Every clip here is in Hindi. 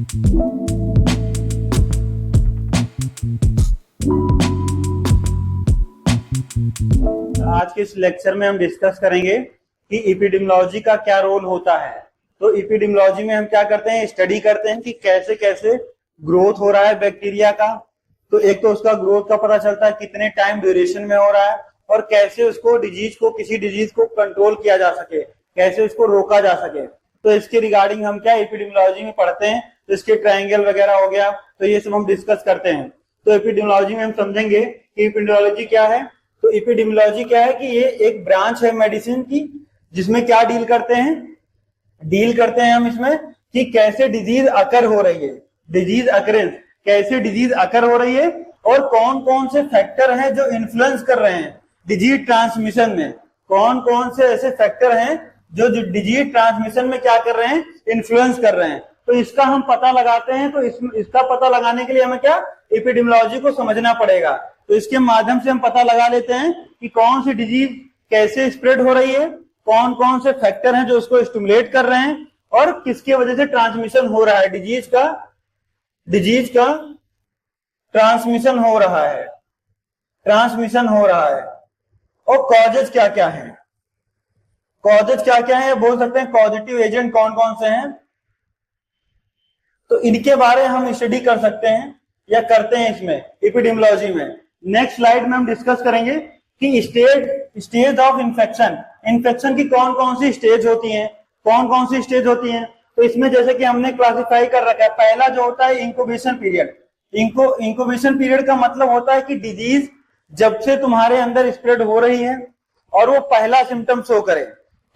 आज के इस लेक्चर में हम डिस्कस करेंगे कि एपिडेमियोलॉजी का क्या रोल होता है। तो एपिडेमियोलॉजी में हम क्या करते हैं, स्टडी करते हैं कि कैसे कैसे ग्रोथ हो रहा है बैक्टीरिया का। तो एक तो उसका ग्रोथ का पता चलता है कितने टाइम ड्यूरेशन में हो रहा है, और कैसे उसको किसी डिजीज को कंट्रोल किया जा सके, कैसे उसको रोका जा सके। तो इसके रिगार्डिंग हम क्या एपिडेमियोलॉजी में पढ़ते हैं। तो इसके ट्रायंगल वगैरह हो गया, तो ये सब हम डिस्कस करते हैं। तो एपिडेमियोलॉजी में हम समझेंगे कि एपिडेमियोलॉजी क्या है। तो एपिडेमियोलॉजी क्या है कि ये एक ब्रांच है मेडिसिन की, जिसमें क्या डील करते हैं हम इसमें कि कैसे डिजीज अकर हो रही है, डिजीज अकरेंस, कैसे डिजीज अकर हो रही है, और कौन कौन से फैक्टर हैं जो इन्फ्लुएंस कर रहे हैं डिजीज ट्रांसमिशन में। कौन कौन से ऐसे फैक्टर हैं जो डिजीज ट्रांसमिशन में क्या कर रहे हैं, इन्फ्लुएंस कर रहे हैं। तो इसका हम पता लगाते हैं। तो इसका पता लगाने के लिए हमें क्या एपिडेमियोलॉजी को समझना पड़ेगा। तो इसके माध्यम से हम पता लगा लेते हैं कि कौन सी डिजीज कैसे स्प्रेड हो रही है, कौन कौन से फैक्टर हैं जो उसको स्टिमुलेट कर रहे हैं, और किसके वजह से ट्रांसमिशन हो रहा है, डिजीज का ट्रांसमिशन हो रहा है। और कॉजेज क्या क्या है, बोल सकते हैं कॉजेटिव एजेंट कौन कौन से हैं। तो इनके बारे में हम स्टडी कर सकते हैं या करते हैं इसमें एपिडेमियोलॉजी में। नेक्स्ट स्लाइड में हम डिस्कस करेंगे कि स्टेज ऑफ इन्फेक्शन की कौन कौन सी स्टेज होती हैं। तो इसमें जैसे कि हमने क्लासिफाई कर रखा है, पहला जो होता है इंक्यूबेशन पीरियड। इंक्यूबेशन पीरियड का मतलब होता है कि डिजीज जब से तुम्हारे अंदर स्प्रेड हो रही है और वो पहला सिम्टम शो करे,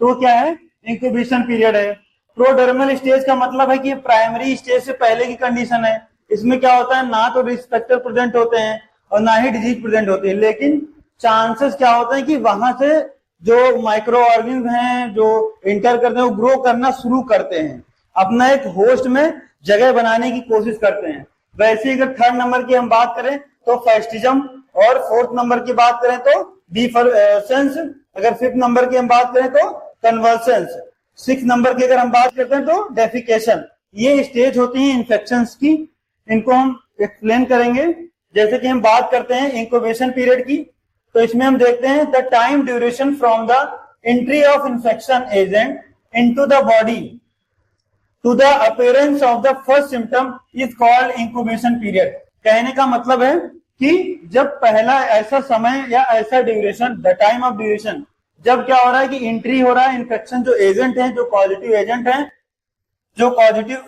तो क्या है, इंक्यूबेशन पीरियड है। प्रोडर्मल स्टेज का मतलब है कि प्राइमरी स्टेज से पहले की कंडीशन है। इसमें क्या होता है, ना तो रिस्क फैक्टर प्रेजेंट होते हैं और ना ही डिजीज प्रेजेंट होती है, लेकिन चांसेस क्या होते हैं कि वहां से जो माइक्रो ऑर्गेनिज्म हैं जो इंटर करते हैं वो ग्रो करना शुरू करते हैं, अपना एक होस्ट में जगह बनाने की कोशिश करते हैं। वैसे अगर थर्ड नंबर की हम बात करें तो फैस्टिज्म, और फोर्थ नंबर की बात करें तो डिफरेंस, अगर फिफ्थ नंबर की हम बात करें तो कन्वर्सेंस, सिक्स नंबर की अगर हम बात करते हैं तो डेफिकेशन। ये स्टेज होती है इन्फेक्शंस की, इनको हम एक्सप्लेन करेंगे। जैसे कि हम बात करते हैं इंक्यूबेशन पीरियड की, तो इसमें हम देखते हैं the time duration from the entry of infection agent into the body to the appearance of the first symptom is called incubation period. कहने का मतलब है कि जब पहला ऐसा समय या ऐसा duration, the time of duration, जब क्या हो रहा है कि एंट्री हो रहा है इन्फेक्शन, जो एजेंट है, जो पॉजिटिव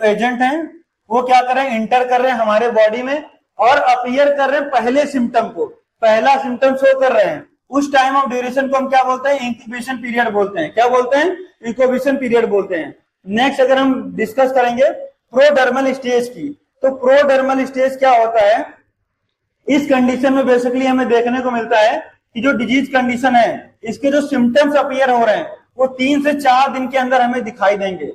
एजेंट हैं वो क्या कर रहे हैं, इंटर कर रहे हैं हमारे बॉडी में और अपीयर कर रहे हैं पहले सिम्टम को, पहला सिम्टम शो कर रहे हैं। उस टाइम ऑफ ड्यूरेशन को हम क्या बोलते हैं, इंक्यूबेशन पीरियड बोलते हैं। क्या बोलते हैं, इंक्यूबेशन पीरियड बोलते हैं। नेक्स्ट अगर हम डिस्कस करेंगे प्रोडर्मल स्टेज की, तो प्रोडर्मल स्टेज क्या होता है, इस कंडीशन में बेसिकली हमें देखने को मिलता है कि जो डिजीज कंडीशन है, इसके जो सिम्टम्स अपीयर हो रहे हैं वो 3 से 4 दिन के अंदर हमें दिखाई देंगे,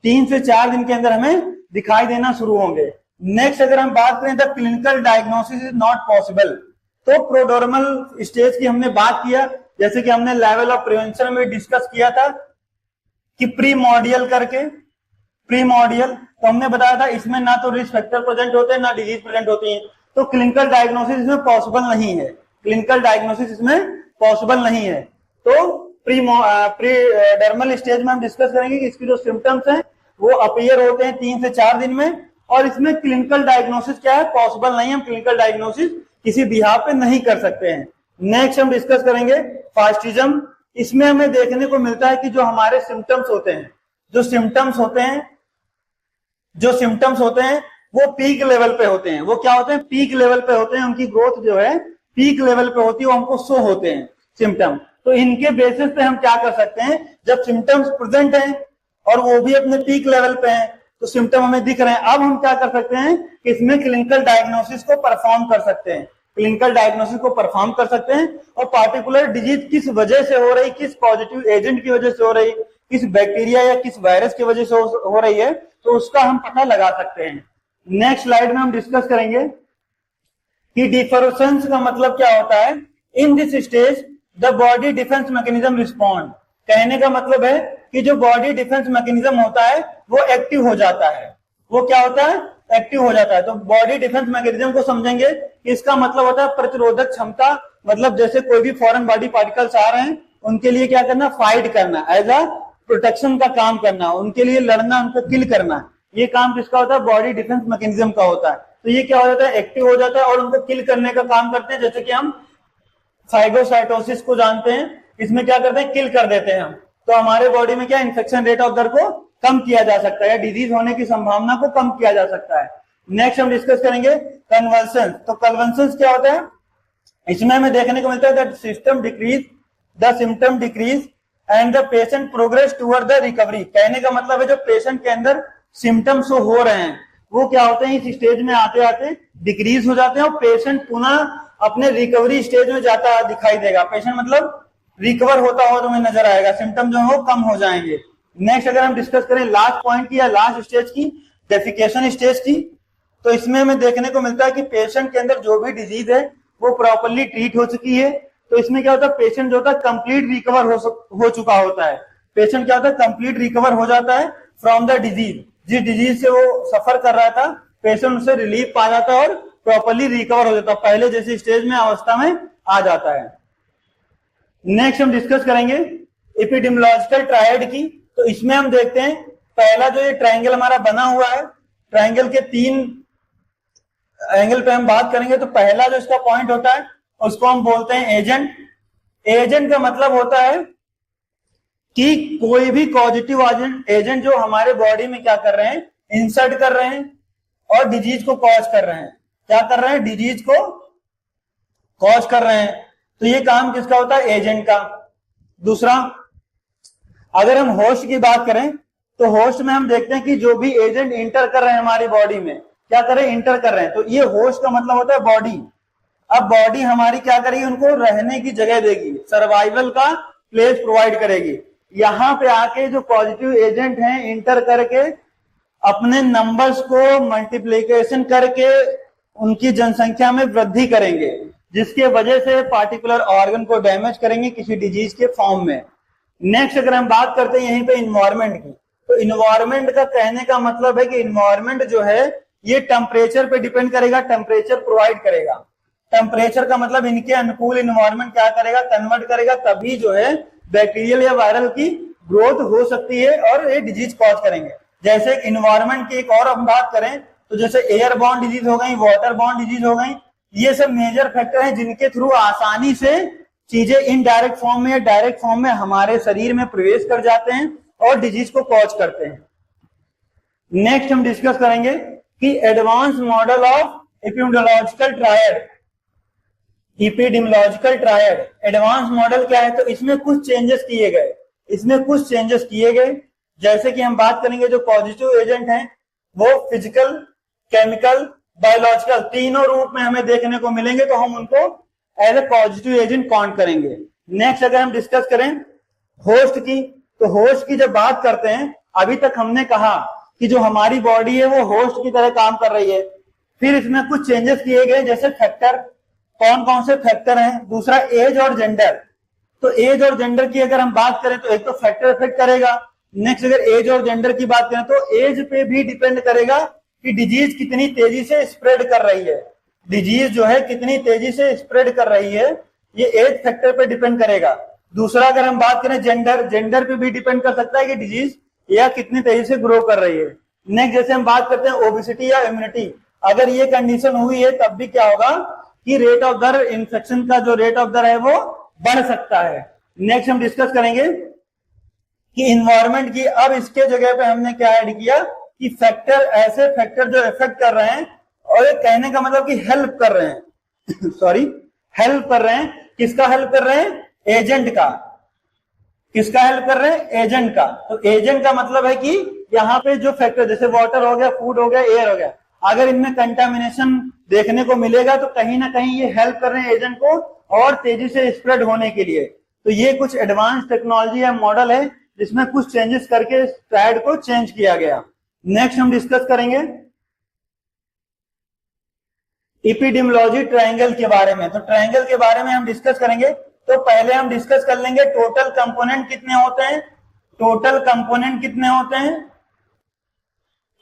3 से 4 दिन के अंदर हमें दिखाई देना शुरू होंगे। नेक्स्ट अगर हम बात करें the clinical diagnosis is not possible, तो प्रोडर्मल स्टेज की हमने बात किया, जैसे कि हमने लेवल ऑफ प्रिवेंशन में डिस्कस किया था कि प्रीमॉर्डियल, तो हमने बताया था इसमें ना तो रिस्क फैक्टर प्रेजेंट होते हैं ना डिजीज प्रेजेंट होती है। तो क्लिनिकल डायग्नोसिस इसमें पॉसिबल नहीं है। तो प्रीडर्मल स्टेज में हम डिस्कस करेंगे कि इसकी जो सिम्टम्स हैं वो अपीयर होते हैं 3 से 4 दिन में, और इसमें क्लिनिकल डायग्नोसिस क्या है, पॉसिबल नहीं है, हम क्लिनिकल डायग्नोसिस किसी बिहाफ पे नहीं कर सकते हैं। नेक्स्ट हम डिस्कस करेंगे फास्टिज्म। इसमें हमें देखने को मिलता है कि जो हमारे सिम्टम्स होते हैं वो पीक लेवल पे होते हैं। वो क्या होते हैं, पीक लेवल पे होते हैं, उनकी ग्रोथ जो है पीक लेवल पे होती है, वो हमको शो होते हैं सिम्टम। तो इनके बेसिस पे हम क्या कर सकते हैं, जब सिम्टम्स प्रेजेंट हैं और वो भी अपने पीक लेवल पे हैं, तो सिम्टम हमें दिख रहे हैं, अब हम क्या कर सकते हैं कि इसमें क्लिनिकल डायग्नोसिस को परफॉर्म कर सकते हैं, और पार्टिकुलर डिजीज किस वजह से हो रही, किस पॉजिटिव एजेंट की वजह से हो रही, किस बैक्टीरिया या किस वायरस की वजह से हो रही है, तो उसका हम पता लगा सकते हैं। नेक्स्ट स्लाइड में हम डिस्कस करेंगे कि डिफरेंस का मतलब क्या होता है। In this stage the body defence mechanism respond, कहने का मतलब है कि जो बॉडी डिफेंस मैकेनिज्म होता है वो एक्टिव हो जाता है। वो क्या होता है, एक्टिव हो जाता है। तो बॉडी डिफेंस मैकेनिज्म को समझेंगे कि इसका मतलब होता है प्रतिरोधक क्षमता, मतलब जैसे कोई भी फॉरेन बॉडी पार्टिकल्स आ रहे हैं उनके लिए क्या करना, फाइट करना, एज अ प्रोटेक्शन का काम करना, उनके लिए लड़ना, उनको किल करना, ये काम किसका होता है, बॉडी डिफेंस मैकेनिज्म का होता है। तो ये क्या हो जाता है, एक्टिव हो जाता है और उनको किल करने का काम करते हैं। जैसे कि हम फाइगोसाइटोसिस को जानते हैं, इसमें क्या करते हैं, किल कर देते हैं हम। तो हमारे बॉडी में क्या इन्फेक्शन रेट ऑफ दर को कम किया जा सकता है या डिजीज होने की संभावना को कम किया जा सकता है। नेक्स्ट हम डिस्कस करेंगे कन्वल्सन। तो कन्वल्सन क्या होता है, इसमें हमें देखने को मिलता है that system decrease, the symptom decrease and the patient progress toward the recovery. कहने का मतलब है जो पेशेंट के अंदर सिम्टम्स हो रहे हैं वो क्या होते हैं, इस स्टेज में आते आते डिक्रीज हो जाते हैं और पेशेंट पुनः अपने रिकवरी स्टेज में जाता दिखाई देगा। पेशेंट मतलब रिकवर होता हो तुम्हें नजर आएगा, सिम्टम जो है वो कम हो जाएंगे। नेक्स्ट अगर हम डिस्कस करें लास्ट पॉइंट की या लास्ट स्टेज की, डेफिकेशन स्टेज की, तो इसमें हमें देखने को मिलता है कि पेशेंट के अंदर जो भी डिजीज है वो प्रॉपरली ट्रीट हो चुकी है। तो इसमें क्या होता है, पेशेंट जो होता है कंप्लीट रिकवर हो चुका होता है। पेशेंट क्या होता है, कंप्लीट रिकवर हो जाता है फ्रॉम द डिजीज, जिस डिजीज से वो सफर कर रहा था पेशेंट उससे रिलीफ पा जाता है और प्रॉपरली रिकवर हो जाता है, पहले जैसे स्टेज में अवस्था में आ जाता है। नेक्स्ट हम डिस्कस करेंगे एपिडेमियोलॉजिकल ट्रायड की। तो इसमें हम देखते हैं पहला जो ये ट्रायंगल हमारा बना हुआ है, ट्रायंगल के 3 एंगल पे हम बात करेंगे। तो पहला जो इसका पॉइंट होता है उसको हम बोलते हैं एजेंट। एजेंट का मतलब होता है कि कोई भी पॉजिटिव एजेंट जो हमारे बॉडी में क्या कर रहे हैं, इंसर्ट कर रहे हैं और डिजीज को कॉज कर रहे हैं। क्या कर रहे हैं, डिजीज को कॉज कर रहे हैं। तो ये काम किसका होता है, एजेंट का। दूसरा अगर हम होस्ट की बात करें तो होस्ट में हम देखते हैं कि जो भी एजेंट इंटर कर रहे हैं हमारी बॉडी में, क्या कर रहे हैं, इंटर कर रहे हैं। तो ये होस्ट का मतलब होता है बॉडी। अब बॉडी हमारी क्या करेगी, उनको रहने की जगह देगी, सर्वाइवल का प्लेस प्रोवाइड करेगी। यहां पे आके जो पॉजिटिव एजेंट हैं इंटर करके अपने नंबर्स को मल्टीप्लीकेशन करके उनकी जनसंख्या में वृद्धि करेंगे, जिसके वजह से पार्टिकुलर ऑर्गन को डैमेज करेंगे किसी डिजीज के फॉर्म में। नेक्स्ट अगर हम बात करते हैं यहीं पे इन्वायरमेंट की, तो इन्वायरमेंट का कहने का मतलब है कि इन्वायरमेंट जो है ये टेम्परेचर पे डिपेंड करेगा, टेम्परेचर प्रोवाइड करेगा। टेम्परेचर का मतलब इनके अनुकूल इन्वायरमेंट क्या करेगा, कन्वर्ट करेगा, तभी जो है बैक्टीरियल या वायरल की ग्रोथ हो सकती है और ये डिजीज कॉज करेंगे। जैसे इन्वायरमेंट की एक और हम बात करें तो जैसे एयरबॉर्न डिजीज हो गई, वाटर बॉर्न डिजीज हो गई, ये सब मेजर फैक्टर हैं जिनके थ्रू आसानी से चीजें इनडायरेक्ट फॉर्म में या डायरेक्ट फॉर्म में हमारे शरीर में प्रवेश कर जाते हैं और डिजीज को कॉज करते हैं। नेक्स्ट हम डिस्कस करेंगे कि advance model of epidemiological triad. Epidemiological triad advance model क्या है, तो इसमें कुछ चेंजेस किए गए। जैसे कि हम बात करेंगे जो पॉजिटिव एजेंट हैं वो फिजिकल, केमिकल, बायोलॉजिकल तीनों रूप में हमें देखने को मिलेंगे, तो हम उनको as a positive agent count करेंगे। नेक्स्ट अगर हम डिस्कस करें होस्ट की, तो होस्ट की जब बात करते हैं, अभी तक हमने कहा कि जो हमारी बॉडी है वो होस्ट की तरह काम कर रही है। फिर इसमें कुछ चेंजेस किए गए, जैसे फैक्टर, कौन कौन से फैक्टर हैं। दूसरा एज और जेंडर। तो एज और जेंडर की अगर हम बात करें तो एक तो फैक्टर इफेक्ट करेगा। नेक्स्ट अगर एज और जेंडर की बात करें तो एज पे भी डिपेंड करेगा कि डिजीज कितनी तेजी से स्प्रेड कर रही है। डिजीज जो है कितनी तेजी से स्प्रेड कर रही है, ये एज फैक्टर पे डिपेंड करेगा। दूसरा अगर हम बात करें जेंडर पे भी डिपेंड कर सकता है कि डिजीज या कितनी तेजी से ग्रो कर रही है। नेक्स्ट जैसे हम बात करते हैं ओबेसिटी या इम्यूनिटी, अगर ये कंडीशन हुई है तब भी क्या होगा कि रेट ऑफ दर, इन्फेक्शन का जो रेट ऑफ दर है वो बढ़ सकता है। नेक्स्ट हम डिस्कस करेंगे कि इन्वायरमेंट की। अब इसके जगह पे हमने क्या ऐड किया कि फैक्टर, ऐसे फैक्टर जो इफेक्ट कर रहे हैं, और ये कहने का मतलब कि हेल्प कर रहे हैं हेल्प कर रहे हैं। किसका हेल्प कर रहे हैं, एजेंट का। किसका हेल्प कर रहे हैं, एजेंट का। तो एजेंट का मतलब है कि यहाँ पे जो फैक्टर जैसे वाटर हो गया, फूड हो गया, एयर हो गया, अगर इनमें कंटामिनेशन देखने को मिलेगा तो कहीं ना कहीं ये हेल्प कर रहे हैं एजेंट को और तेजी से स्प्रेड होने के लिए। तो ये कुछ एडवांस टेक्नोलॉजी या मॉडल है जिसमें कुछ चेंजेस करके ट्रायड को चेंज किया गया। नेक्स्ट हम डिस्कस करेंगे एपिडेमियोलॉजी ट्रायंगल के बारे में। तो ट्रायंगल के बारे में हम डिस्कस करेंगे, तो पहले हम डिस्कस कर लेंगे टोटल कंपोनेंट कितने होते हैं। टोटल कंपोनेंट कितने होते हैं,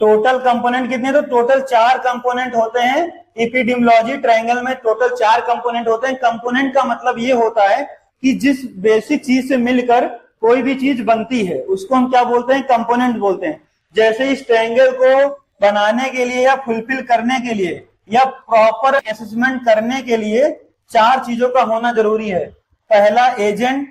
टोटल कंपोनेंट कितने, तो टोटल 4 कंपोनेंट होते हैं एपिडेमियोलॉजी ट्रायंगल में, टोटल 4 कंपोनेंट होते हैं। कंपोनेंट का मतलब ये होता है कि जिस बेसिक चीज से मिलकर कोई भी चीज बनती है उसको हम क्या बोलते हैं, कंपोनेंट बोलते हैं। जैसे इस ट्रायंगल को बनाने के लिए या फुलफिल करने के लिए या प्रॉपर असेसमेंट करने के लिए 4 चीजों का होना जरूरी है। पहला एजेंट,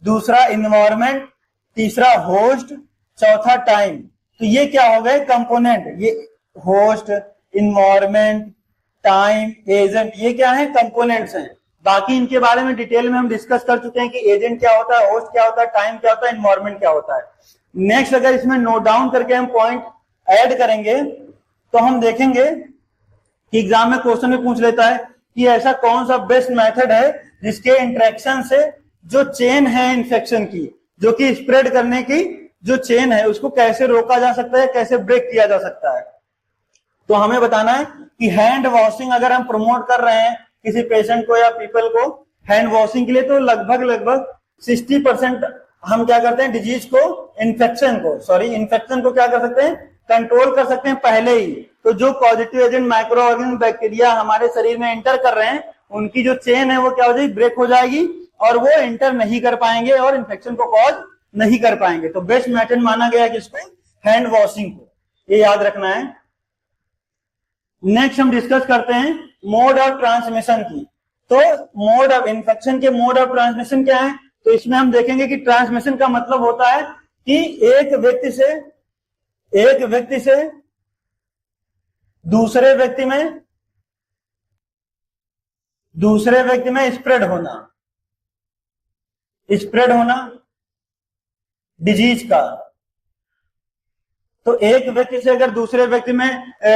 दूसरा इन्वायरमेंट, तीसरा होस्ट, चौथा टाइम। तो ये क्या हो गए कंपोनेंट, ये होस्ट, इन्वायरमेंट, टाइम, एजेंट, ये क्या है कंपोनेंट्स हैं। बाकी इनके बारे में डिटेल में हम डिस्कस कर चुके हैं कि एजेंट क्या होता है, होस्ट क्या होता है, टाइम क्या होता है, इन्वायरमेंट क्या होता है। नेक्स्ट अगर इसमें नोट डाउन करके हम पॉइंट ऐड करेंगे तो हम देखेंगे कि एग्जाम में क्वेश्चन में पूछ लेता है कि ऐसा कौन सा बेस्ट मेथड है जिसके इंटरेक्शन से जो चेन है इन्फेक्शन की, जो कि स्प्रेड करने की जो चेन है, उसको कैसे रोका जा सकता है, कैसे ब्रेक किया जा सकता है। तो हमें बताना है कि हैंड वॉशिंग अगर हम प्रमोट कर रहे हैं किसी पेशेंट को या पीपल को हैंड वॉशिंग के लिए, तो लगभग 60% हम क्या करते हैं, डिजीज को, इन्फेक्शन को क्या कर सकते हैं, कंट्रोल कर सकते हैं पहले ही। तो जो positive agent micro organism bacteria हमारे शरीर में एंटर कर रहे हैं, उनकी जो चेन है वो क्या हो जाएगी, ब्रेक हो जाएगी और वो एंटर नहीं कर पाएंगे और इन्फेक्शन को कॉज नहीं कर पाएंगे। तो बेस्ट मेथड माना गया है किसको, हैंड वॉशिंग को, ये याद रखना है। नेक्स्ट हम डिस्कस करते हैं मोड ऑफ ट्रांसमिशन की। तो मोड ऑफ इन्फेक्शन के मोड ऑफ ट्रांसमिशन क्या है, तो इसमें हम देखेंगे कि ट्रांसमिशन का मतलब होता है कि एक व्यक्ति से दूसरे व्यक्ति में स्प्रेड होना डिजीज का। तो एक व्यक्ति से अगर दूसरे व्यक्ति में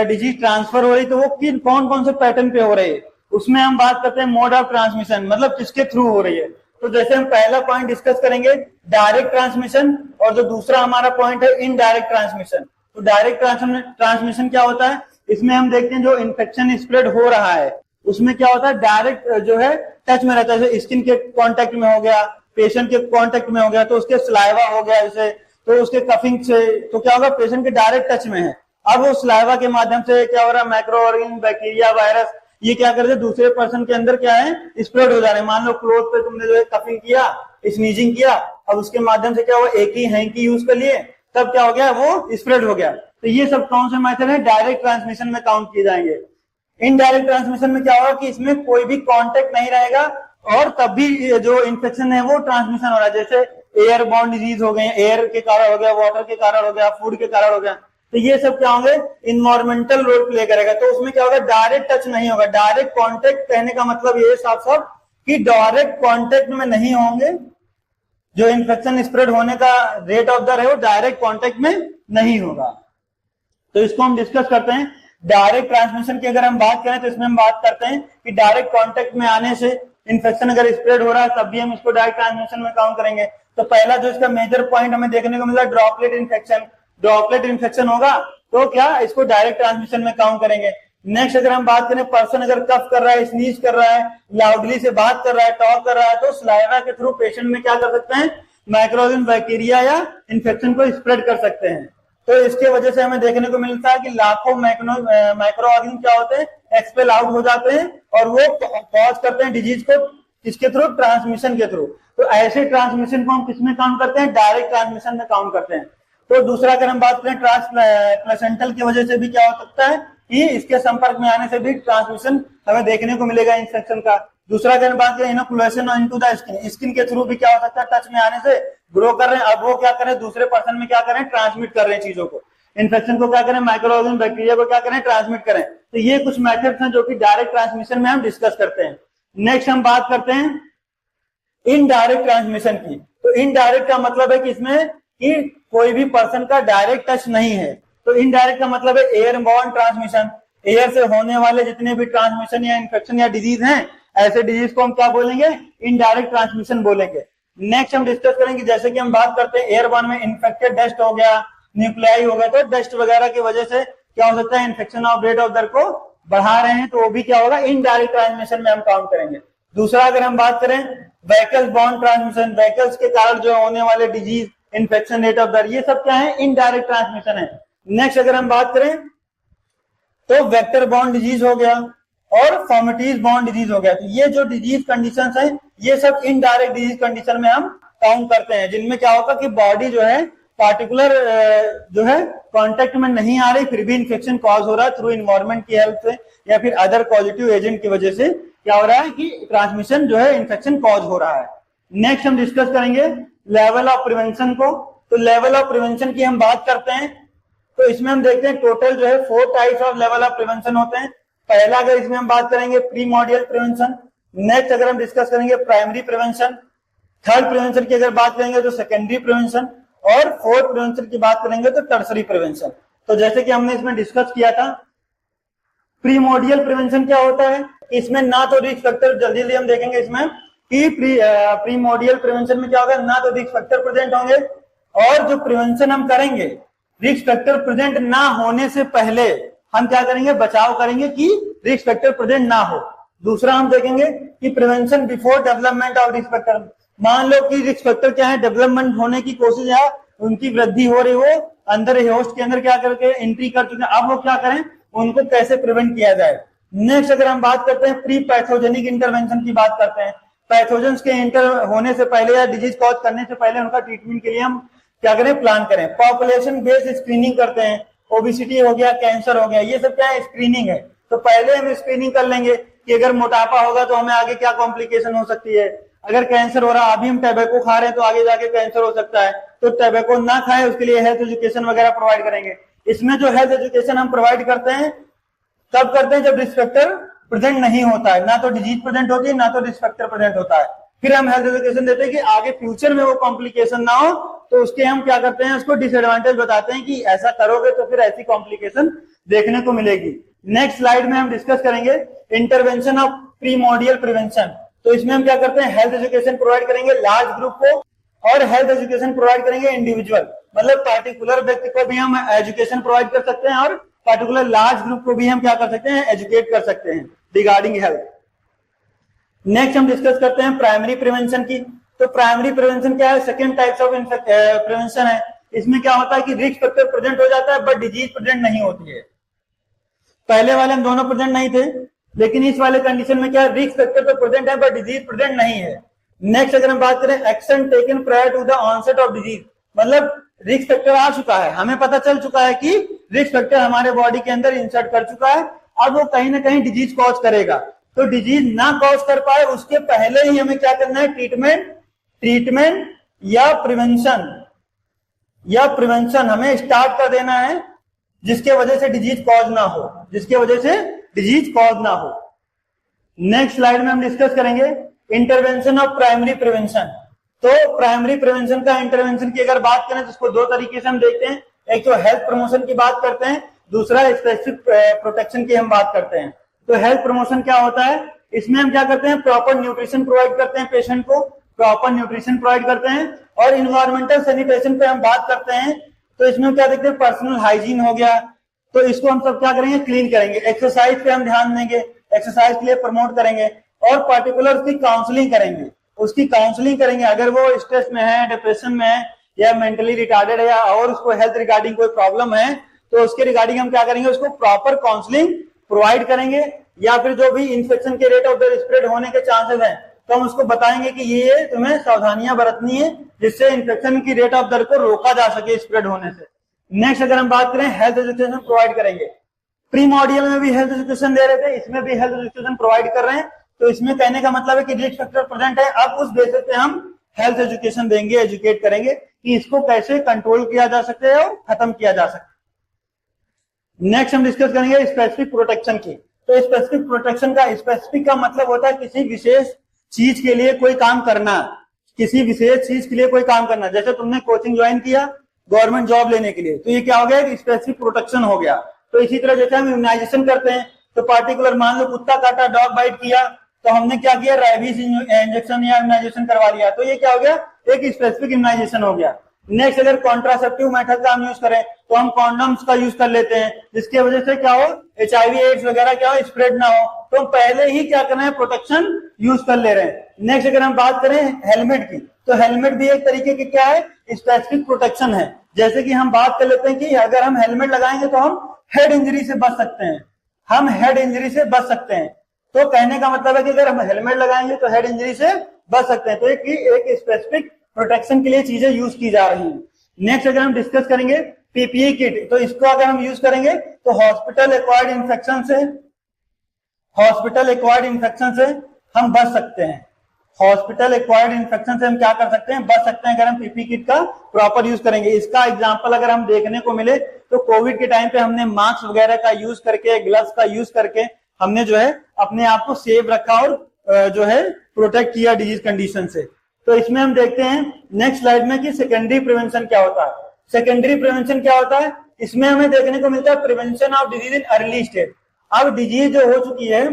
डिजीज ट्रांसफर हो रही तो वो किन कौन से पैटर्न पे हो रही है, उसमें हम बात करते हैं मोड ऑफ ट्रांसमिशन, मतलब किसके थ्रू हो रही है। तो जैसे हम पहला पॉइंट डिस्कस करेंगे डायरेक्ट ट्रांसमिशन, और जो दूसरा हमारा पॉइंट है इनडायरेक्ट ट्रांसमिशन। तो डायरेक्ट ट्रांसमिशन क्या होता है, इसमें हम देखते हैं जो इन्फेक्शन स्प्रेड हो रहा है उसमें क्या होता है, डायरेक्ट जो है टच में रहता है। स्किन के कांटेक्ट में हो गया, पेशेंट के कांटेक्ट में हो गया, तो उसके सलाइवा हो गया जैसे, तो उसके कफिंग से, तो क्या होगा, पेशेंट के डायरेक्ट टच में है। अब वो सलाइवा के माध्यम से क्या हो रहा है, माइक्रो ऑर्गेनिज्म, बैक्टीरिया, वायरस, ये क्या करते हैं, दूसरे पर्सन के अंदर क्या है, स्प्रेड हो जा रहे हैं। मान लो क्लोथ पे तुमने जो है कफिंग किया, स्नीजिंग किया, अब उसके माध्यम से क्या हुआ, एक ही हैंकी यूज कर लिए, तब क्या हो गया, वो स्प्रेड हो गया। तो ये सब कौन से मेथड है, डायरेक्ट ट्रांसमिशन में काउंट किए जाएंगे। इनडायरेक्ट ट्रांसमिशन में क्या होगा कि इसमें कोई भी कांटेक्ट नहीं रहेगा और तब भी जो इन्फेक्शन है वो ट्रांसमिशन हो रहा है। जैसे एयर बॉर्न डिजीज हो गए, एयर के कारण हो गया, वाटर के कारण हो गया, फूड के कारण हो गया, तो ये सब क्या होंगे, इन्वायरमेंटल रोल प्ले करेगा। तो उसमें क्या होगा, डायरेक्ट टच नहीं होगा। डायरेक्ट कांटेक्ट कहने का मतलब ये साफ साफ कि डायरेक्ट कांटेक्ट में नहीं होंगे, जो इन्फेक्शन स्प्रेड होने का रेट ऑफ द है वो डायरेक्ट कांटेक्ट में नहीं होगा। तो इसको हम डिस्कस करते हैं। डायरेक्ट ट्रांसमिशन की अगर हम बात करें तो इसमें हम बात करते हैं कि डायरेक्ट कांटेक्ट में आने से इन्फेक्शन अगर स्प्रेड हो रहा है तब भी हम इसको डायरेक्ट ट्रांसमिशन में काउंट करेंगे। तो पहला जो इसका मेजर पॉइंट हमें देखने को मिला, ड्रॉपलेट इन्फेक्शन। ड्रॉपलेट इन्फेक्शन होगा तो क्या, इसको डायरेक्ट ट्रांसमिशन में काउंट करेंगे। नेक्स्ट अगर हम बात करें, पर्सन अगर कफ कर रहा है, स्नीज कर रहा है, लाउडली से बात कर रहा है, टॉक कर रहा है, तो सलाइवा के थ्रू पेशेंट में क्या कर सकते हैं, माइक्रोऑर्गेनिज्म, बैक्टीरिया या इन्फेक्शन को स्प्रेड कर सकते हैं। तो इसके वजह से हमें देखने को मिलता है कि लाखों माइक्रो ऑर्गेनिज्म क्या होते हैं, एक्सपेल आउट हो जाते हैं और वो कॉज करते हैं डिजीज को, किसके थ्रू, ट्रांसमिशन के थ्रू। तो ऐसे ट्रांसमिशन को हम किसमें काउंट करते हैं, डायरेक्ट ट्रांसमिशन में काउंट करते हैं। तो दूसरा अगर हम बात करें, प्लेसेंटल की वजह से भी क्या हो सकता है कि इसके संपर्क में आने से भी ट्रांसमिशन हमें देखने को मिलेगा इन्फेक्शन का। दूसरा अगर हम बात करें, inoculation into the skin, skin के थ्रू भी क्या हो सकता है, टच में आने से ग्रो कर रहे हैं, अब वो क्या करें, दूसरे पर्सन में क्या करें, ट्रांसमिट कर रहे हैं चीजों को, इन्फेक्शन को क्या करें, माइक्रो ऑर्गेनिज्म, बैक्टीरिया को क्या करें, ट्रांसमिट करें। तो ये कुछ मेथड्स हैं जो कि डायरेक्ट ट्रांसमिशन में हम डिस्कस करते हैं। नेक्स्ट हम बात करते हैं इनडायरेक्ट ट्रांसमिशन की। तो इनडायरेक्ट का मतलब है कि इसमें कि कोई भी पर्सन का डायरेक्ट टच नहीं है। तो इनडायरेक्ट का मतलब है एयरबॉर्न ट्रांसमिशन, एयर से होने वाले जितने भी ट्रांसमिशन या इन्फेक्शन या डिजीज हैं, ऐसे डिजीज को हम क्या बोलेंगे, इनडायरेक्ट ट्रांसमिशन बोलेंगे। नेक्स्ट हम डिस्कस करेंगे, जैसे कि हम बात करते हैं एयरबॉर्न में इन्फेक्टेड डस्ट हो गया, न्यूक्लियाई हो गया, तो डस्ट वगैरह की वजह से क्या हो सकता है, इन्फेक्शन ऑफ रेट ऑफ दर को बढ़ा रहे हैं, तो वो भी क्या होगा, इनडायरेक्ट ट्रांसमिशन में हम काउंट करेंगे। दूसरा अगर हम बात करें व्हीकल्स बॉर्न ट्रांसमिशन, व्हीकल्स के कारण जो होने वाले डिजीज, इन्फेक्शन रेट ऑफ दर, ये सब क्या है, इनडायरेक्ट ट्रांसमिशन है। नेक्स्ट अगर हम बात करें तो वेक्टर बॉर्न डिजीज हो गया और फॉर्मेटिव बॉर्न डिजीज हो गया। तो ये जो डिजीज कंडीशंस हैं ये सब इनडायरेक्ट डिजीज कंडीशन में हम काउंट करते हैं, जिनमें क्या होगा कि बॉडी जो है पार्टिकुलर जो है कांटेक्ट में नहीं आ रही, फिर भी इन्फेक्शन कॉज हो रहा है थ्रू इन्वायरमेंट की हेल्प से या फिर अदर पॉजिटिव एजेंट की वजह से क्या हो रहा है कि ट्रांसमिशन जो है इन्फेक्शन कॉज हो रहा है। नेक्स्ट हम डिस्कस करेंगे लेवल ऑफ प्रिवेंशन को। तो लेवल ऑफ प्रिवेंशन की हम बात करते हैं तो इसमें हम देखते हैं टोटल जो है 4 types of level of prevention होते हैं। पहला अगर इसमें हम बात करेंगे प्रीमोडियल प्रिवेंशन, नेक्स्ट अगर हम डिस्कस करेंगे प्राइमरी प्रिवेंशन, थर्ड प्रिवेंशन की अगर बात करेंगे तो सेकेंडरी प्रिवेंशन और फोर्थ प्रिवेंशन की बात करेंगे तो टर्सरी प्रिवेंशन। तो जैसे कि हमने इसमें डिस्कस किया था प्रीमोडियल प्रिवेंशन क्या होता है, इसमें ना तो रिस्क फैक्टर, जल्दी जल्दी हम देखेंगे इसमें कि प्रीमोडियल प्रिवेंशन में क्या होगा, ना तो रिस्क फैक्टर प्रेजेंट होंगे और जो प्रिवेंशन हम करेंगे रिस्क फैक्टर प्रेजेंट ना होने से पहले हम क्या करेंगे, बचाव करेंगे कि रिस्क फैक्टर प्रेजेंट ना हो। दूसरा हम देखेंगे कि prevention before development of risk factor. मान लो कि रिस्क फैक्टर क्या है, डेवलपमेंट होने की कोशिश है, उनकी वृद्धि हो रही, वो अंदर होस्ट के अंदर क्या करके एंट्री कर चुके हैं, अब वो क्या करें, उनको कैसे प्रिवेंट किया जाए। नेक्स्ट अगर हम बात करते हैं प्री पैथोजेनिक इंटरवेंशन की बात करते हैं, पैथोजेंस के एंटर होने से पहले या डिजीज कॉज करने से पहले उनका ट्रीटमेंट के लिए हम क्या करें, प्लान करें। पॉपुलेशन बेस्ड स्क्रीनिंग करते हैं, ओबिसिटी हो गया, कैंसर हो गया, ये सब क्या है, स्क्रीनिंग है। तो पहले हम स्क्रीनिंग कर लेंगे कि अगर मोटापा होगा तो हमें आगे क्या कॉम्प्लिकेशन हो सकती है, अगर कैंसर हो रहा, अभी हम टैबेको खा रहे हैं तो आगे जाके कैंसर हो सकता है, तो टैबेको ना खाएं, उसके लिए हेल्थ एजुकेशन वगैरह प्रोवाइड करेंगे। इसमें जो हेल्थ एजुकेशन हम प्रोवाइड करते हैं तब करते हैं जब रिस्क फैक्टर प्रेजेंट नहीं होता है, ना तो डिजीज प्रेजेंट होती है ना तो रिस्क फैक्टर प्रेजेंट होता है। फिर हम हेल्थ एजुकेशन देते हैं कि आगे फ्यूचर में वो कॉम्प्लिकेशन ना हो, तो उसके हम क्या करते हैं, उसको डिसएडवांटेज बताते हैं कि ऐसा करोगे तो फिर ऐसी कॉम्प्लिकेशन देखने को मिलेगी। नेक्स्ट स्लाइड में हम डिस्कस करेंगे इंटरवेंशन ऑफ प्रीमोडियल प्रिवेंशन। तो इसमें हम क्या करते हैं, हेल्थ एजुकेशन प्रोवाइड करेंगे लार्ज ग्रुप को और हेल्थ एजुकेशन प्रोवाइड करेंगे इंडिविजुअल, मतलब पार्टिकुलर व्यक्ति को भी हम एजुकेशन प्रोवाइड कर सकते हैं और पार्टिकुलर लार्ज ग्रुप को भी हम क्या कर सकते हैं, एजुकेट कर सकते हैं रिगार्डिंग हेल्थ। नेक्स्ट हम डिस्कस करते हैं प्राइमरी प्रिवेंशन की। तो प्राइमरी प्रिवेंशन क्या है, सेकेंड टाइप्स ऑफ प्रिवेंशन है। इसमें क्या होता है कि रिस्क फैक्टर प्रेजेंट हो जाता है बट डिजीज प्रेजेंट नहीं होती है। पहले वाले हम दोनों प्रेजेंट नहीं थे, लेकिन इस वाले कंडीशन में क्या है, रिस्क फैक्टर तो प्रेजेंट है बट डिजीज प्रेजेंट नहीं है। नेक्स्ट अगर हम बात करें action taken prior to the onset of disease, मतलब रिस्क फैक्टर आ चुका है, हमें पता चल चुका है कि रिस्क फैक्टर हमारे बॉडी के अंदर इंसर्ट कर चुका है, अब वो कहीं ना कहीं डिजीज कॉज करेगा। तो डिजीज ना कॉज कर पाए उसके पहले ही हमें क्या करना है, ट्रीटमेंट या प्रिवेंशन हमें स्टार्ट कर देना है, जिसके वजह से डिजीज कॉज ना हो। नेक्स्ट स्लाइड में हम डिस्कस करेंगे इंटरवेंशन ऑफ प्राइमरी प्रिवेंशन। तो प्राइमरी प्रिवेंशन का इंटरवेंशन की अगर बात करें तो उसको दो तरीके से हम देखते हैं, एक तो हेल्थ प्रमोशन की बात करते हैं, दूसरा स्पेसिफिक प्रोटेक्शन की हम बात करते हैं। तो हेल्थ प्रमोशन क्या होता है, इसमें हम क्या करते हैं, प्रॉपर न्यूट्रिशन प्रोवाइड करते हैं, पेशेंट को प्रॉपर न्यूट्रिशन प्रोवाइड करते हैं और इन्वायरमेंटल सैनिटेशन पे हम बात करते हैं। तो इसमें क्या देखते हैं, पर्सनल हाइजीन हो गया, तो इसको हम सब क्या करेंगे, क्लीन करेंगे। एक्सरसाइज पे हम ध्यान देंगे, एक्सरसाइज के लिए प्रमोट करेंगे और पर्टिकुलर उसकी काउंसलिंग करेंगे। अगर वो स्ट्रेस में है, डिप्रेशन में है या मेंटली रिटार्डेड है या और उसको हेल्थ रिगार्डिंग कोई प्रॉब्लम है तो उसके रिगार्डिंग हम क्या करेंगे, उसको प्रॉपर काउंसलिंग प्रोवाइड करेंगे। या फिर जो भी इन्फेक्शन के रेट ऑफ द स्प्रेड होने के चांसेस हैं तो हम उसको बताएंगे कि ये तुम्हें सावधानियां बरतनी है जिससे इन्फेक्शन की रेट ऑफ दर को रोका जा सके स्प्रेड होने से। नेक्स्ट अगर हम बात करें हेल्थ एजुकेशन प्रोवाइड करेंगे, प्रीमोडियल में भी हेल्थ एजुकेशन दे रहे थे, इसमें भी हेल्थ एजुकेशन प्रोवाइड कर रहे हैं। तो इसमें कहने का मतलब है कि रिस्क फैक्टर प्रेजेंट है, अब उस बेसिस पे हम हेल्थ एजुकेशन देंगे, एजुकेट करेंगे कि इसको कैसे कंट्रोल किया जा सकता है और खत्म किया जा सकता है। नेक्स्ट हम डिस्कस करेंगे स्पेसिफिक प्रोटेक्शन की। तो स्पेसिफिक प्रोटेक्शन का, स्पेसिफिक का मतलब होता है किसी विशेष चीज के लिए कोई काम करना, जैसे तुमने कोचिंग ज्वाइन किया गवर्नमेंट जॉब लेने के लिए, तो ये क्या हो गया, स्पेसिफिक प्रोटेक्शन हो गया। तो इसी तरह जैसे हम इम्यूनाइजेशन करते हैं, तो पार्टिकुलर मान लो कुत्ता काटा, डॉग बाइट किया, तो हमने क्या किया, रेबीज इंजेक्शन या इम्यूनाइजेशन करवा लिया, तो ये क्या हो गया, एक स्पेसिफिक इम्यूनाइजेशन हो गया। नेक्स्ट अगर कॉन्ट्रासेप्टिव मेथड का हम यूज करें तो हम कॉन्डम्स का यूज कर लेते हैं, जिसकी वजह से क्या हो, HIV एड्स वगैरह क्या हो, स्प्रेड ना हो, तो हम पहले ही क्या कर रहे हैं, प्रोटेक्शन यूज कर ले रहे हैं। नेक्स्ट अगर हम बात करें हेलमेट की, तो हेलमेट भी एक तरीके की क्या है, स्पेसिफिक प्रोटेक्शन है। जैसे कि हम बात कर लेते हैं कि अगर हम हेलमेट लगाएंगे तो हम हेड इंजरी से बच सकते हैं, हम हेड इंजरी से बच सकते हैं। तो कहने का मतलब है कि अगर हम हेलमेट लगाएंगे तो हेड इंजरी से बच सकते हैं। तो एक स्पेसिफिक प्रोटेक्शन के लिए चीजें यूज की जा रही हैं। नेक्स्ट अगर हम डिस्कस करेंगे PPE किट, तो इसको अगर हम यूज करेंगे तो हॉस्पिटल एक्वायर्ड इन्फेक्शन से हम बच सकते हैं। हॉस्पिटल एक्वायर्ड इन्फेक्शन से हम क्या कर सकते हैं, बच सकते हैं, अगर हम PPE किट का प्रॉपर यूज करेंगे। इसका एग्जांपल अगर हम देखने को मिले तो कोविड के टाइम पे हमने मास्क वगैरह का यूज करके, ग्लव्स का यूज करके हमने जो है अपने आप को सेफ रखा और जो है प्रोटेक्ट किया डिजीज कंडीशन से। तो इसमें हम देखते हैं नेक्स्ट स्लाइड में कि सेकेंडरी प्रिवेंशन क्या होता है। सेकेंडरी प्रिवेंशन क्या होता है, इसमें हमें देखने को मिलता है prevention of disease in early stage. अब डिजीज जो हो चुकी है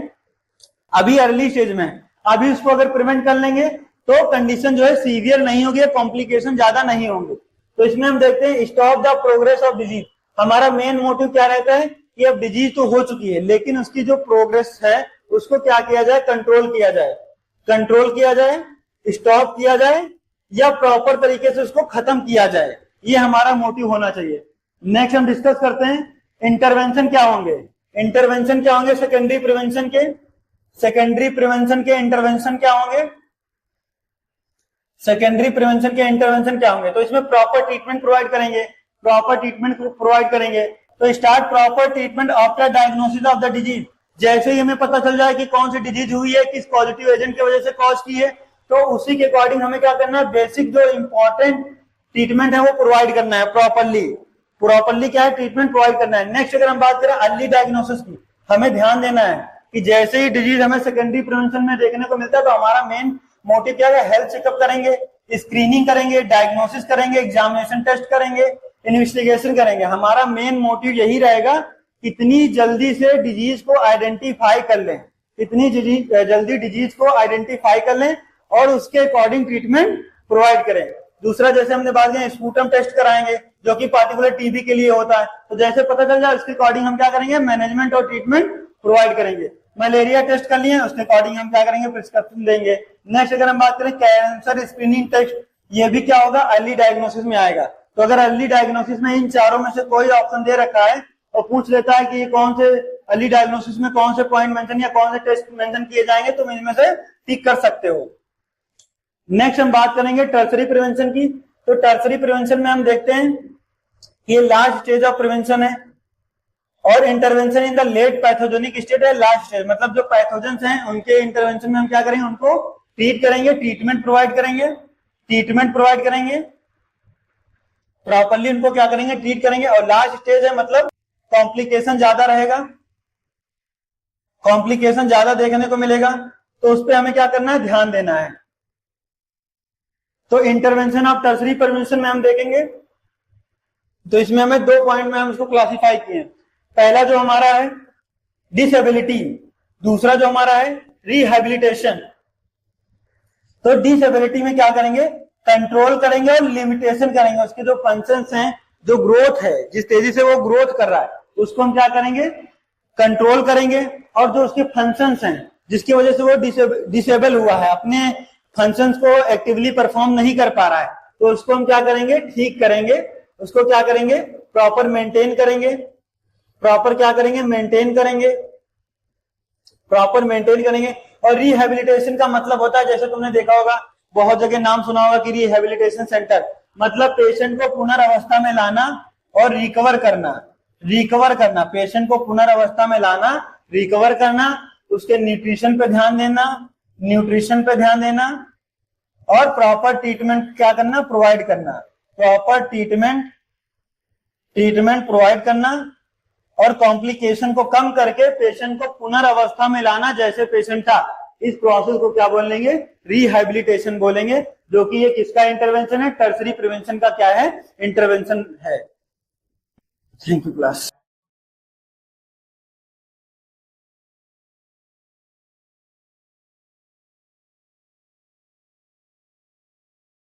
अभी अर्ली स्टेज में, अभी उसको अगर प्रिवेंट कर लेंगे तो कंडीशन जो है सीवियर नहीं होगी, कॉम्प्लिकेशन ज्यादा नहीं होंगे। तो इसमें हम देखते हैं stop the progress of disease. हमारा मेन मोटिव क्या रहता है कि अब डिजीज तो हो चुकी है, लेकिन उसकी जो प्रोग्रेस है उसको क्या किया जाए, कंट्रोल किया जाए, स्टॉप किया जाए या प्रॉपर तरीके से उसको खत्म किया जाए, ये हमारा मोटिव होना चाहिए। नेक्स्ट हम डिस्कस करते हैं इंटरवेंशन क्या होंगे। सेकेंडरी प्रिवेंशन के इंटरवेंशन क्या होंगे, तो इसमें प्रॉपर ट्रीटमेंट प्रोवाइड करेंगे। तो start proper treatment after diagnosis of the disease. जैसे ही हमें पता चल जाए कि कौन सी डिजीज हुई है, किस पॉजिटिव एजेंट की वजह से कॉज की है, तो उसी के अकॉर्डिंग हमें क्या करना है, बेसिक जो इंपॉर्टेंट ट्रीटमेंट है वो प्रोवाइड करना है, प्रॉपरली क्या है, ट्रीटमेंट प्रोवाइड करना है। नेक्स्ट अगर हम बात करें अर्ली डायग्नोसिस की, हमें ध्यान देना है कि जैसे ही डिजीज हमें सेकेंडरी प्रिवेंशन में देखने को मिलता है तो हमारा मेन मोटिव क्या है, हेल्थ चेकअप करेंगे, स्क्रीनिंग करेंगे, डायग्नोसिस करेंगे, एग्जामिनेशन टेस्ट करेंगे, इन्वेस्टिगेशन करेंगे। हमारा मेन मोटिव यही रहेगा कितनी जल्दी से डिजीज को आइडेंटिफाई कर लें, और उसके अकॉर्डिंग ट्रीटमेंट प्रोवाइड करें। दूसरा जैसे हमने बात की स्पूटम टेस्ट कराएंगे जो कि पार्टिकुलर टीबी के लिए होता है, तो जैसे पता चल जाए उसके अकॉर्डिंग हम क्या करेंगे, मैनेजमेंट और ट्रीटमेंट प्रोवाइड करेंगे। मलेरिया टेस्ट कर लिए, उसके अकॉर्डिंग हम क्या करेंगे, प्रिस्क्रिप्शन देंगे। नेक्स्ट अगर हम बात करें कैंसर स्क्रीनिंग टेस्ट, ये भी क्या होगा, अर्ली डायग्नोसिस में आएगा। तो अगर अर्ली डायग्नोसिस में इन चारों में से कोई ऑप्शन दे रखा है और पूछ लेता है कि ये कौन से अर्ली डायग्नोसिस में कौन से पॉइंट मेंशन या कौन से टेस्ट मेंशन किए जाएंगे, तो इनमें से टिक कर सकते हो। नेक्स्ट हम बात करेंगे टर्सरी प्रिवेंशन की। तो टर्सरी प्रिवेंशन में हम देखते हैं कि ये लास्ट स्टेज ऑफ प्रिवेंशन है, और intervention in the late pathogenic state है लास्ट स्टेज, मतलब जो पैथोजेंस हैं उनके इंटरवेंशन में हम क्या करेंगे, उनको ट्रीट करेंगे, ट्रीटमेंट प्रोवाइड करेंगे, प्रॉपरली उनको क्या करेंगे, ट्रीट करेंगे। और लास्ट स्टेज है मतलब कॉम्प्लिकेशन ज्यादा रहेगा, कॉम्प्लिकेशन ज्यादा देखने को मिलेगा, तो उस पर हमें क्या करना है, ध्यान देना है। तो इंटरवेंशन ऑफ टर्सरी प्रिवेंशन में हम देखेंगे तो इसमें हमें 2 पॉइंट में हम इसको क्लासिफाई किए हैं। पहला जो हमारा है डिसेबिलिटी, दूसरा जो हमारा है रिहेबिलिटेशन। तो डिसेबिलिटी में क्या करेंगे, कंट्रोल करेंगे और लिमिटेशन करेंगे। उसके जो फंक्शंस हैं, जो ग्रोथ है, जिस तेजी से वो ग्रोथ कर रहा है उसको हम क्या करेंगे, कंट्रोल करेंगे। और जो उसके फंक्शंस हैं जिसकी वजह से वो डिसेबल हुआ है, अपने फंक्शंस को एक्टिवली परफॉर्म नहीं कर पा रहा है, तो उसको हम क्या करेंगे, ठीक करेंगे। उसको क्या करेंगे, प्रॉपर मेंटेन करेंगे, और रिहेबिलिटेशन का मतलब होता है, जैसे तुमने देखा होगा बहुत जगह नाम सुना होगा कि रिहेबिलिटेशन सेंटर, मतलब पेशेंट को पुनर्वस्था में लाना और रिकवर करना, पेशेंट को पुनर्वस्था में लाना, रिकवर करना, उसके न्यूट्रिशन पे ध्यान देना, और प्रॉपर ट्रीटमेंट क्या करना, प्रोवाइड करना, और कॉम्प्लिकेशन को कम करके पेशेंट को पुनर्वस्था में लाना जैसे पेशेंट था। इस प्रोसेस को क्या बोलेंगे, रिहेबिलिटेशन बोलेंगे, जो कि ये किसका इंटरवेंशन है, टर्सरी प्रिवेंशन का क्या है, इंटरवेंशन है। Thank you class.